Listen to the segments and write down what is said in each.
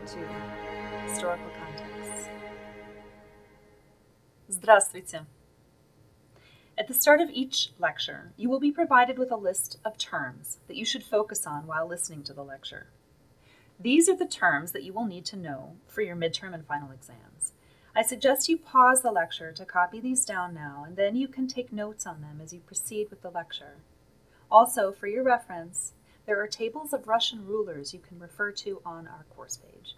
to historical contexts. Здравствуйте. At the start of each lecture, you will be provided with a list of terms that you should focus on while listening to the lecture. These are the terms that you will need to know for your midterm and final exams. I suggest you pause the lecture to copy these down now, and then you can take notes on them as you proceed with the lecture. Also, for your reference, there are tables of Russian rulers you can refer to on our course page.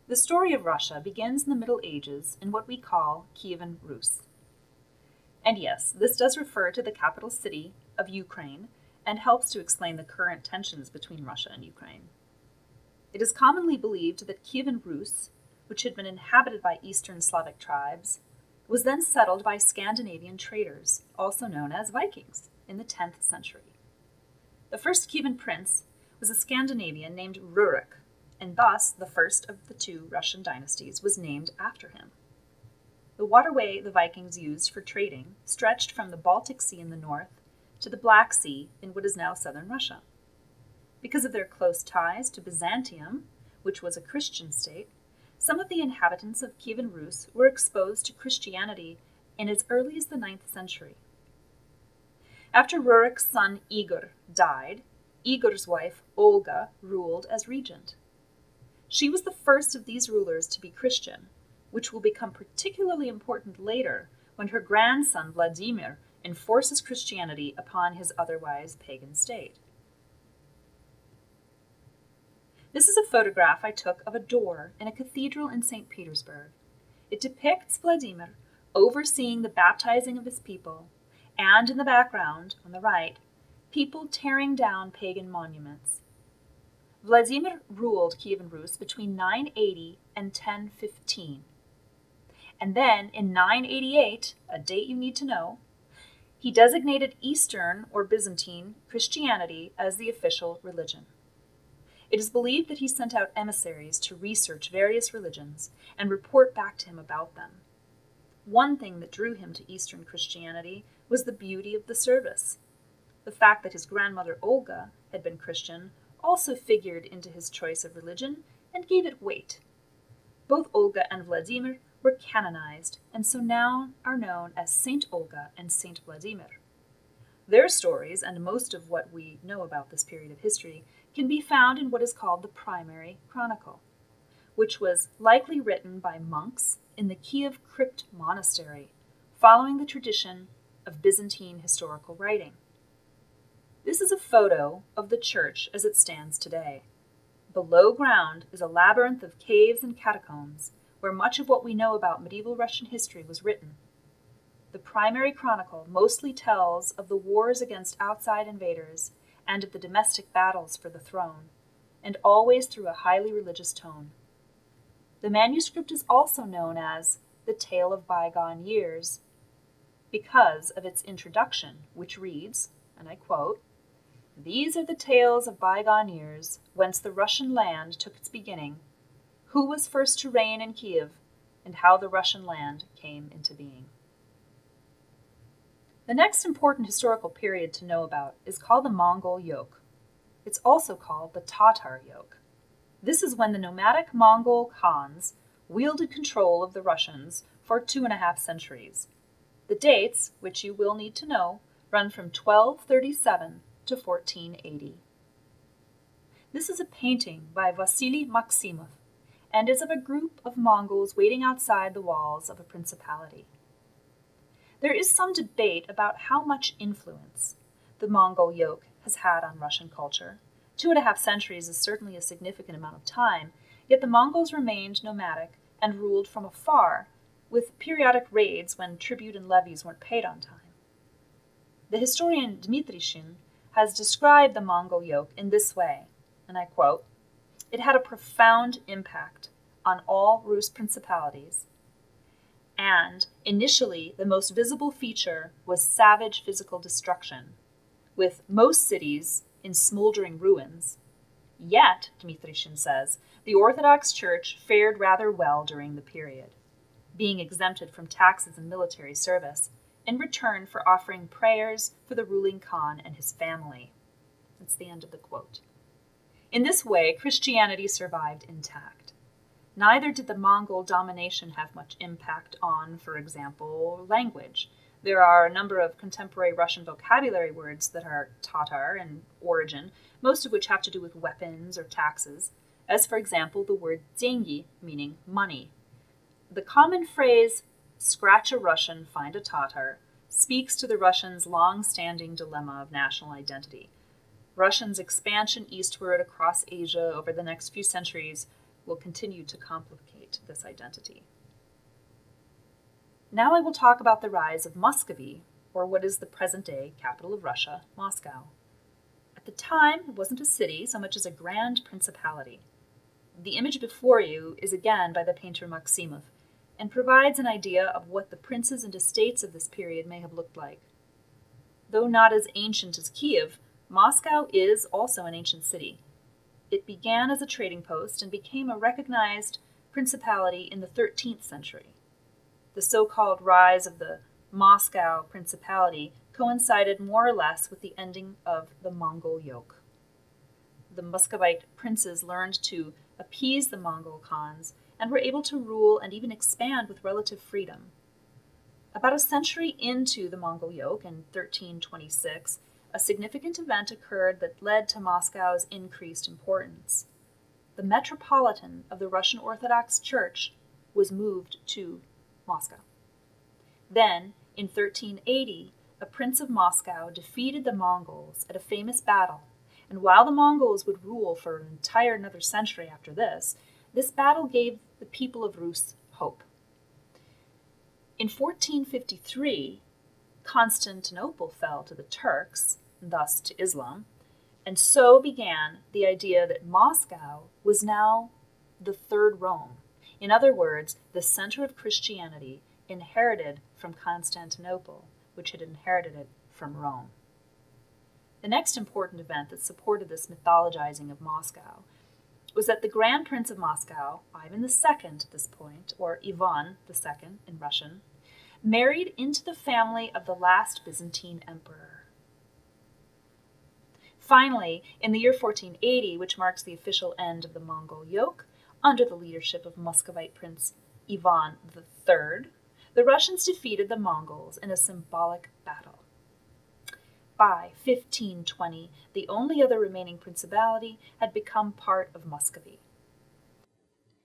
The story of Russia begins in the Middle Ages in what we call Kievan Rus. And yes, this does refer to the capital city of Ukraine and helps to explain the current tensions between Russia and Ukraine. It is commonly believed that Kievan Rus, which had been inhabited by Eastern Slavic tribes, was then settled by Scandinavian traders, also known as Vikings, in the 10th century. The first Kievan prince was a Scandinavian named Rurik, and thus the first of the two Russian dynasties was named after him. The waterway the Vikings used for trading stretched from the Baltic Sea in the north to the Black Sea in what is now southern Russia. Because of their close ties to Byzantium, which was a Christian state, some of the inhabitants of Kievan Rus were exposed to Christianity in as early as the 9th century. After Rurik's son Igor died, Igor's wife Olga ruled as regent. She was the first of these rulers to be Christian, which will become particularly important later when her grandson Vladimir enforces Christianity upon his otherwise pagan state. This is a photograph I took of a door in a cathedral in St. Petersburg. It depicts Vladimir overseeing the baptizing of his people, and in the background, on the right, people tearing down pagan monuments. Vladimir ruled Kievan Rus between 980 and 1015. And then, in 988, a date you need to know, he designated Eastern or Byzantine Christianity as the official religion. It is believed that he sent out emissaries to research various religions and report back to him about them. One thing that drew him to Eastern Christianity was the beauty of the service. The fact that his grandmother Olga had been Christian also figured into his choice of religion and gave it weight. Both Olga and Vladimir were canonized, and so now are known as Saint Olga and Saint Vladimir. Their stories, and most of what we know about this period of history, can be found in what is called the Primary Chronicle, which was likely written by monks in the Kiev Crypt Monastery, following the tradition of Byzantine historical writing. This is a photo of the church as it stands today. Below ground is a labyrinth of caves and catacombs, where much of what we know about medieval Russian history was written. The Primary Chronicle mostly tells of the wars against outside invaders and of the domestic battles for the throne, and always through a highly religious tone. The manuscript is also known as the Tale of Bygone Years because of its introduction, which reads, and I quote, "These are the tales of bygone years, whence the Russian land took its beginning, who was first to reign in Kiev, and how the Russian land came into being." The next important historical period to know about is called the Mongol Yoke. It's also called the Tatar Yoke. This is when the nomadic Mongol Khans wielded control of the Russians for 2.5 centuries. The dates, which you will need to know, run from 1237 to 1480. This is a painting by Vasily Maximov and is of a group of Mongols waiting outside the walls of a principality. There is some debate about how much influence the Mongol yoke has had on Russian culture. 2.5 centuries is certainly a significant amount of time, yet the Mongols remained nomadic and ruled from afar, with periodic raids when tribute and levies weren't paid on time. The historian Dmitry Shin has described the Mongol yoke in this way, and I quote, "It had a profound impact on all Rus principalities, and initially the most visible feature was savage physical destruction, with most cities in smoldering ruins. Yet, Dmitry Shin says, the Orthodox Church fared rather well during the period, being exempted from taxes and military service, in return for offering prayers for the ruling Khan and his family." That's the end of the quote. In this way, Christianity survived intact. Neither did the Mongol domination have much impact on, for example, language. There are a number of contemporary Russian vocabulary words that are Tatar in origin, most of which have to do with weapons or taxes, as for example the word деньги, meaning money. The common phrase, scratch a Russian, find a Tatar, speaks to the Russians' long-standing dilemma of national identity. Russians' expansion eastward across Asia over the next few centuries will continue to complicate this identity. Now I will talk about the rise of Muscovy, or what is the present-day capital of Russia, Moscow. At the time, it wasn't a city so much as a grand principality. The image before you is again by the painter Maximov, and provides an idea of what the princes and estates of this period may have looked like. Though not as ancient as Kiev, Moscow is also an ancient city. It began as a trading post and became a recognized principality in the 13th century. The so-called rise of the Moscow Principality coincided more or less with the ending of the Mongol yoke. The Muscovite princes learned to appease the Mongol Khans and were able to rule and even expand with relative freedom. About a century into the Mongol yoke, in 1326, a significant event occurred that led to Moscow's increased importance. The metropolitan of the Russian Orthodox Church was moved to Moscow. Then, in 1380, a prince of Moscow defeated the Mongols at a famous battle, and while the Mongols would rule for an entire another century after this battle gave the people of Rus hope. In 1453, Constantinople fell to the Turks, thus to Islam, and so began the idea that Moscow was now the Third Rome. In other words, the center of Christianity inherited from Constantinople, which had inherited it from Rome. The next important event that supported this mythologizing of Moscow was that the Grand Prince of Moscow, Ivan II at this point, or Ivan II in Russian, married into the family of the last Byzantine emperor. Finally, in the year 1480, which marks the official end of the Mongol yoke, under the leadership of Muscovite Prince Ivan III, the Russians defeated the Mongols in a symbolic battle. By 1520, the only other remaining principality had become part of Muscovy.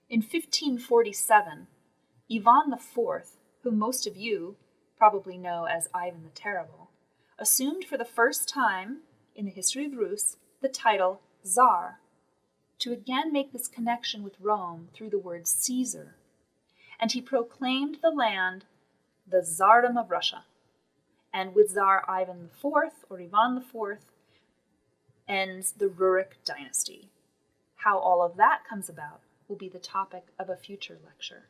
In 1547, Ivan IV, whom most of you probably know as Ivan the Terrible, assumed for the first time in the history of Rus the title Tsar, to again make this connection with Rome through the word Caesar, and he proclaimed the land the Tsardom of Russia. And with Tsar Ivan IV, or Ivan IV, ends the Rurik dynasty. How all of that comes about will be the topic of a future lecture.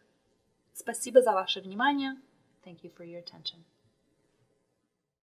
Спасибо за ваше внимание. Thank you for your attention.